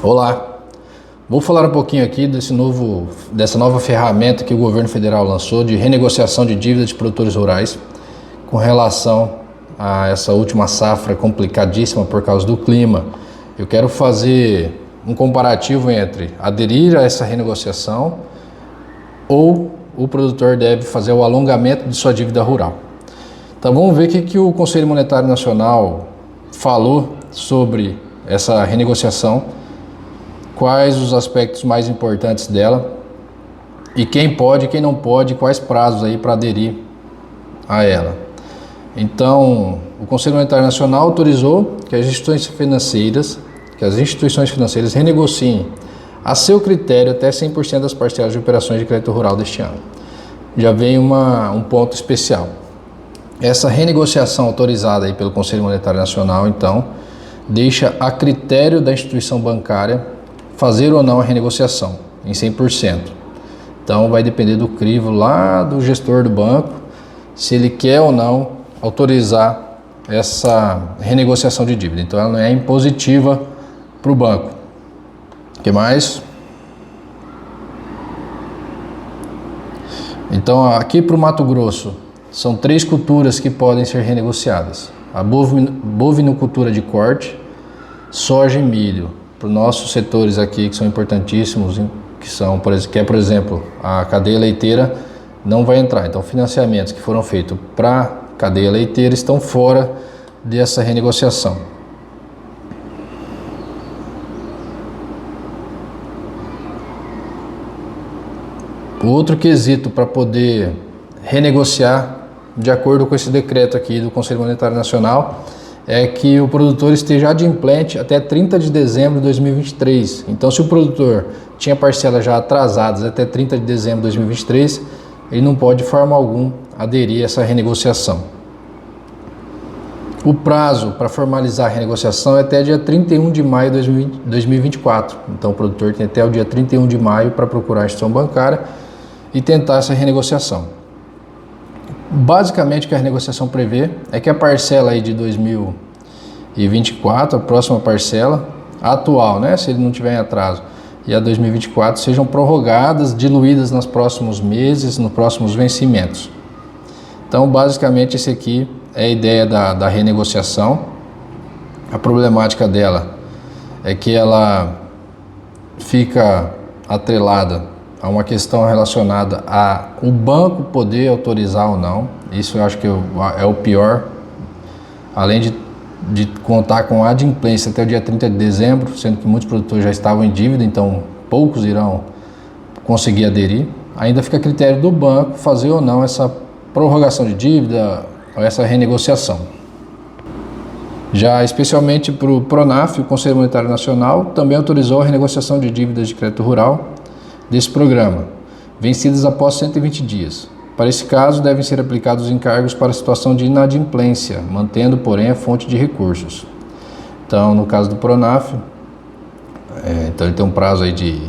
Olá, vou falar um pouquinho aqui dessa nova ferramenta que o governo federal lançou de renegociação de dívidas de produtores rurais com relação a essa última safra complicadíssima por causa do clima. Eu quero fazer um comparativo entre aderir a essa renegociação ou o produtor deve fazer o alongamento de sua dívida rural. Então vamos ver o que o Conselho Monetário Nacional falou sobre essa renegociação, quais os aspectos mais importantes dela e quem pode e quem não pode, quais prazos aí para aderir a ela. Então, o Conselho Monetário Nacional autorizou que as instituições financeiras renegociem a seu critério até 100% das parcelas de operações de crédito rural deste ano. Já vem um ponto especial. Essa renegociação autorizada aí pelo Conselho Monetário Nacional, então, deixa a critério da instituição bancária fazer ou não a renegociação em 100%. Então vai depender do crivo lá do gestor do banco, se ele quer ou não autorizar essa renegociação de dívida. Então ela não é impositiva para o banco. O que mais? Então aqui para o Mato Grosso são 3 culturas que podem ser renegociadas: a bovinocultura de corte, soja e milho. Para os nossos setores aqui que são importantíssimos, por exemplo, a cadeia leiteira não vai entrar. Então, financiamentos que foram feitos para a cadeia leiteira estão fora dessa renegociação. O outro quesito para poder renegociar, de acordo com esse decreto aqui do Conselho Monetário Nacional, é que o produtor esteja adimplente até 30 de dezembro de 2023. Então, se o produtor tinha parcelas já atrasadas até 30 de dezembro de 2023, ele não pode de forma alguma aderir a essa renegociação. O prazo para formalizar a renegociação é até dia 31 de maio de 2024. Então, o produtor tem até o dia 31 de maio para procurar a instituição bancária e tentar essa renegociação. Basicamente, o que a renegociação prevê é que a parcela aí de 2024, a próxima parcela, a atual, né, se ele não tiver em atraso, e a 2024 sejam prorrogadas, diluídas nos próximos meses, nos próximos vencimentos. Então, basicamente, esse aqui é a ideia da renegociação. A problemática dela é que ela fica atrelada a uma questão relacionada a o banco poder autorizar ou não. Isso eu acho que é o pior, além de contar com a adimplência até o dia 30 de dezembro, sendo que muitos produtores já estavam em dívida, então poucos irão conseguir aderir. Ainda fica a critério do banco fazer ou não essa prorrogação de dívida ou essa renegociação. Já especialmente para o PRONAF, o Conselho Monetário Nacional também autorizou a renegociação de dívidas de crédito rural desse programa, vencidas após 120 dias. Para esse caso, devem ser aplicados encargos para a situação de inadimplência, mantendo, porém, a fonte de recursos. Então, no caso do PRONAF, então ele tem um prazo aí de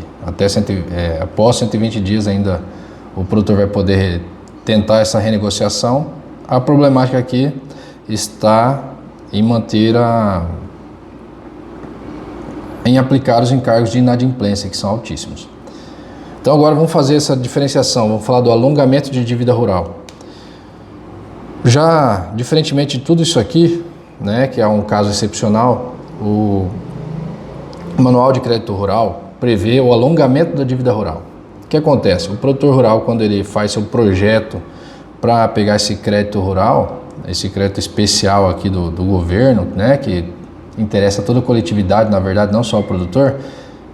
após 120 dias ainda o produtor vai poder tentar essa renegociação. A problemática aqui está em em aplicar os encargos de inadimplência, que são altíssimos. Então agora vamos fazer essa diferenciação, vamos falar do alongamento de dívida rural. Já, diferentemente de tudo isso aqui, né, que é um caso excepcional, o Manual de Crédito Rural prevê o alongamento da dívida rural. O que acontece? O produtor rural, quando ele faz seu projeto para pegar esse crédito rural, esse crédito especial aqui do governo, né, que interessa a toda a coletividade, na verdade, não só o produtor,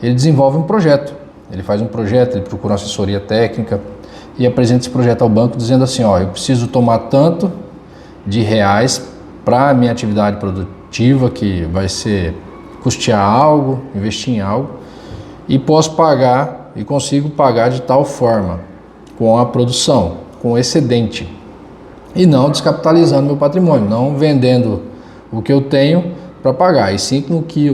ele desenvolve um projeto. Ele faz um projeto, ele procura uma assessoria técnica e apresenta esse projeto ao banco dizendo assim, eu preciso tomar tanto de reais para a minha atividade produtiva, que vai ser custear algo, investir em algo, e posso pagar e consigo pagar de tal forma, com a produção, com excedente, e não descapitalizando meu patrimônio, não vendendo o que eu tenho para pagar, e sim o que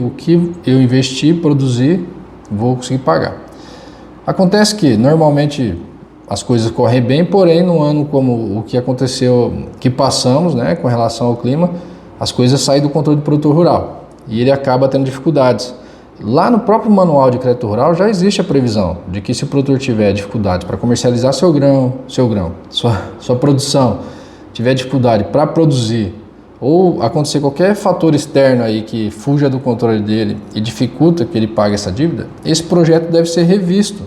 eu investi, produzir, vou conseguir pagar. Acontece que normalmente as coisas correm bem, porém no ano como o que aconteceu, que passamos, né, com relação ao clima, as coisas saem do controle do produtor rural e ele acaba tendo dificuldades Lá no próprio manual de crédito rural já existe a previsão de que se o produtor tiver dificuldade para comercializar sua produção, tiver dificuldade para produzir, ou acontecer qualquer fator externo aí que fuja do controle dele e dificulta que ele pague essa dívida, esse projeto deve ser revisto.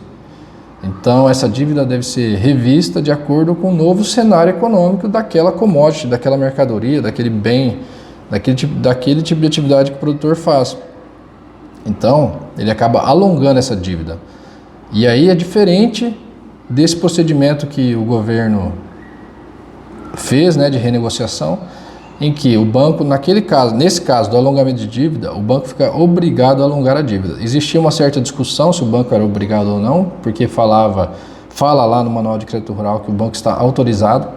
Então essa dívida deve ser revista de acordo com o novo cenário econômico daquela commodity, daquela mercadoria, daquele bem, daquele tipo de atividade que o produtor faz. Então ele acaba alongando essa dívida. E aí é diferente desse procedimento que o governo fez, né, de renegociação, em que o banco, nesse caso do alongamento de dívida, o banco fica obrigado a alongar a dívida. Existia uma certa discussão se o banco era obrigado ou não, porque fala lá no manual de crédito rural que o banco está autorizado.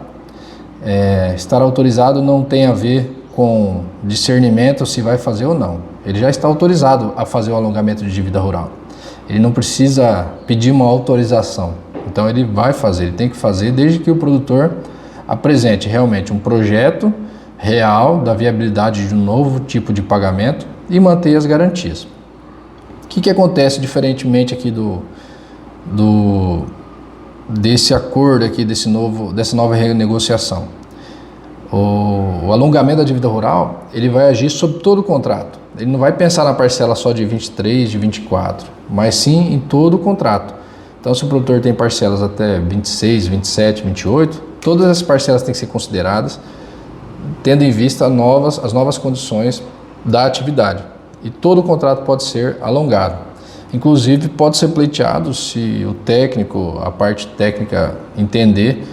Estar autorizado não tem a ver com discernimento se vai fazer ou não. Ele já está autorizado a fazer o alongamento de dívida rural. Ele não precisa pedir uma autorização. Então ele vai fazer, ele tem que fazer desde que o produtor apresente realmente um projeto real da viabilidade de um novo tipo de pagamento e manter as garantias. O que acontece diferentemente aqui desse acordo aqui, dessa nova renegociação? O alongamento da dívida rural, ele vai agir sobre todo o contrato. Ele não vai pensar na parcela só de 23, de 24, mas sim em todo o contrato. Então, se o produtor tem parcelas até 26, 27, 28, todas as parcelas têm que ser consideradas, tendo em vista as novas condições da atividade. E todo o contrato pode ser alongado. Inclusive, pode ser pleiteado se o técnico, a parte técnica, entender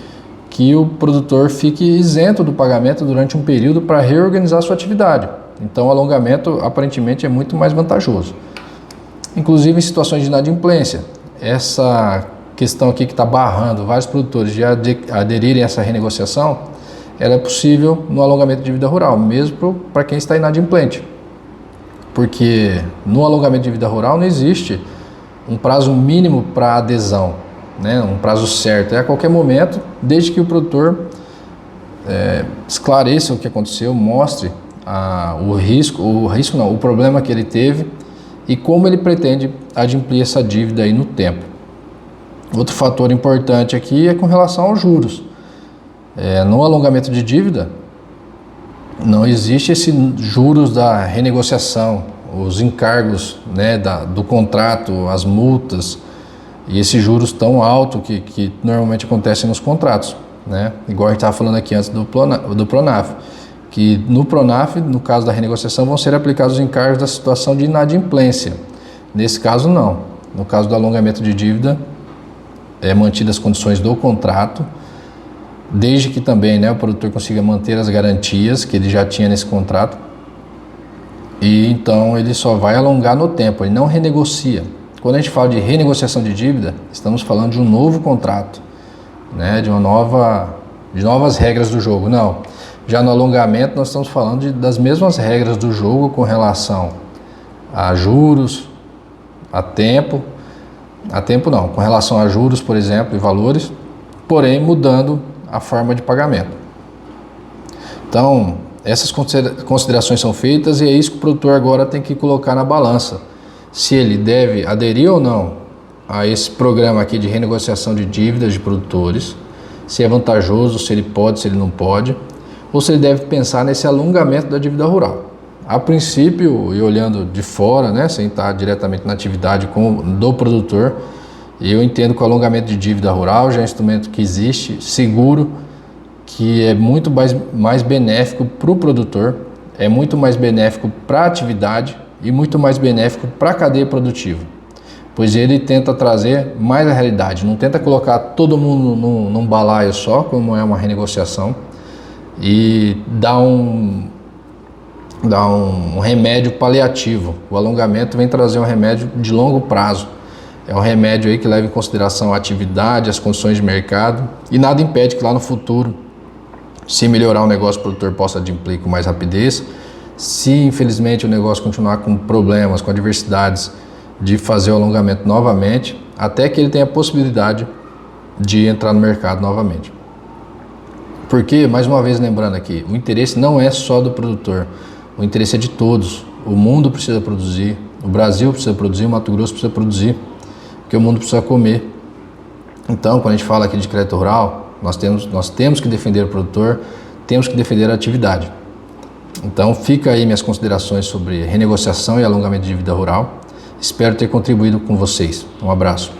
que o produtor fique isento do pagamento durante um período para reorganizar sua atividade. Então, o alongamento, aparentemente, é muito mais vantajoso. Inclusive, em situações de inadimplência. Essa questão aqui que está barrando vários produtores de aderirem a essa renegociação, ela é possível no alongamento de dívida rural, mesmo para quem está inadimplente. Porque no alongamento de dívida rural não existe um prazo mínimo para adesão, né? Um prazo certo. É a qualquer momento, desde que o produtor esclareça o que aconteceu, mostre o problema que ele teve e como ele pretende adimplir essa dívida aí no tempo. Outro fator importante aqui é com relação aos juros. No alongamento de dívida, não existe esses juros da renegociação, os encargos, né, do contrato, as multas e esses juros tão altos que normalmente acontecem nos contratos, né? Igual a gente estava falando aqui antes do Pronaf, que no Pronaf, no caso da renegociação, vão ser aplicados os encargos da situação de inadimplência. Nesse caso, não. No caso do alongamento de dívida, mantidas as condições do contrato, desde que também, né, o produtor consiga manter as garantias que ele já tinha nesse contrato, e então ele só vai alongar no tempo, ele não renegocia. Quando a gente fala de renegociação de dívida, estamos falando de um novo contrato, né, de novas regras do jogo. Não, já no alongamento nós estamos falando das mesmas regras do jogo com relação a juros, com relação a juros, por exemplo, e valores, porém mudando a forma de pagamento. Então, essas considerações são feitas e é isso que o produtor agora tem que colocar na balança. Se ele deve aderir ou não a esse programa aqui de renegociação de dívidas de produtores, se é vantajoso, se ele pode, se ele não pode, ou se ele deve pensar nesse alongamento da dívida rural. A princípio, e olhando de fora, né, sem estar diretamente na atividade do produtor, eu entendo que o alongamento de dívida rural já é um instrumento que existe, seguro, que é muito mais benéfico para o produtor, é muito mais benéfico para a atividade e muito mais benéfico para a cadeia produtiva, pois ele tenta trazer mais a realidade, não tenta colocar todo mundo num balaio só, como é uma renegociação, e dar um remédio paliativo. O alongamento vem trazer um remédio de longo prazo. É um remédio aí que leva em consideração a atividade, as condições de mercado, e nada impede que lá no futuro, se melhorar o negócio, o produtor possa adimplir com mais rapidez. Se infelizmente o negócio continuar com problemas, com adversidades, de fazer o alongamento novamente, até que ele tenha a possibilidade de entrar no mercado novamente. Porque, mais uma vez lembrando aqui, o interesse não é só do produtor, o interesse é de todos. O mundo precisa produzir, O Brasil precisa produzir, o Mato Grosso precisa produzir, porque o mundo precisa comer. Então, quando a gente fala aqui de crédito rural, nós temos que defender o produtor, temos que defender a atividade. Então, fica aí minhas considerações sobre renegociação e alongamento de dívida rural. Espero ter contribuído com vocês. Um abraço.